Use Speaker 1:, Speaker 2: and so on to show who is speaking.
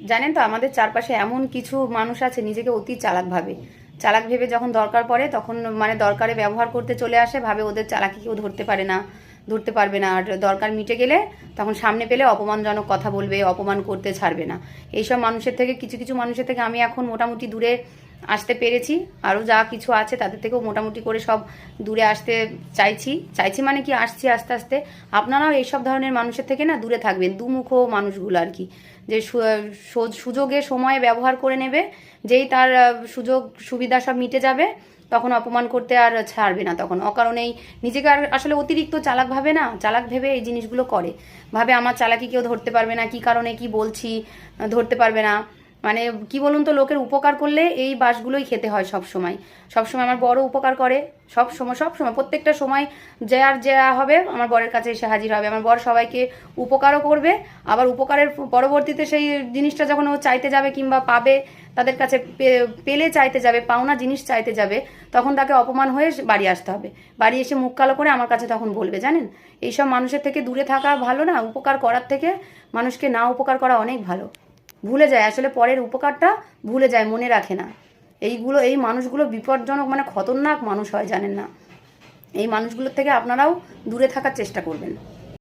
Speaker 1: জানেন তো আমাদের চারপাশে এমন কিছু মানুষ আছে নিজেকে অতি চালাক ভাবে, চালাক ভেবে যখন দরকার পড়ে তখন মানে দরকারে ব্যবহার করতে চলে আসে, ভাবে ওদের চালাকি কেউ ধরতে পারে না, ধরতে পারবে না। আর দরকার মিটে গেলে তখন সামনে পেলে অপমানজনক কথা বলবে, অপমান করতে ছাড়বে না। এইসব মানুষের থেকে, কিছু কিছু মানুষের থেকে আমি এখন মোটামুটি দূরে আসতে পেরেছি। আরও যা কিছু আছে তাদের থেকেও মোটামুটি করে সব দূরে আসতে চাইছি। চাইছি মানে কি, আসছি আস্তে আস্তে। আপনারাও এইসব ধরনের মানুষের থেকে না দূরে থাকবেন, দুমুখো মানুষগুলো আর কি, যে সুযোগে সময়ে ব্যবহার করে নেবে, যেই তার সুযোগ সুবিধা সব মিটে যাবে তখন অপমান করতে আর ছাড়বে না। তখন অকারণেই নিজেকে আর আসলে অতিরিক্ত চালাক ভাবে না, চালাক ভেবে এই জিনিসগুলো করে, ভাবে আমার চালাকি কেউ ধরতে পারবে না, কি কারণে কি বলছি ধরতে পারবে না। মানে কি বলুন তো, লোকের উপকার করলে এই বাসগুলোই খেতে হয় সব সময়। সব সময় আমার বড় উপকার করে, সব সময় সব সময় প্রত্যেকটা সময় যে আর যে হবে আমার বরের কাছে এসে হাজির হবে। আমার বর সবাইকে উপকারও করবে, আবার উপকারের পরবর্তীতে সেই জিনিসটা যখন ও চাইতে যাবে কিংবা পাবে, তাদের কাছে পেলে চাইতে যাবে, পাওনা জিনিস চাইতে যাবে, তখন তাকে অপমান হয়ে বাড়ি আসতে হবে। বাড়ি এসে মুখ কালো করে আমার কাছে তখন বলবে। জানেন, এইসব মানুষের থেকে দূরে থাকা ভালো না, উপকার করার থেকে মানুষকে না উপকার করা অনেক ভালো। ভুলে যায় আসলে, পরের উপকারটা ভুলে যায়, মনে রাখে না। এই মানুষগুলো বিপজ্জনক, মানে খতরনাক মানুষ হয়, জানেন না। এই মানুষগুলোর থেকে আপনারাও দূরে থাকার চেষ্টা করবেন।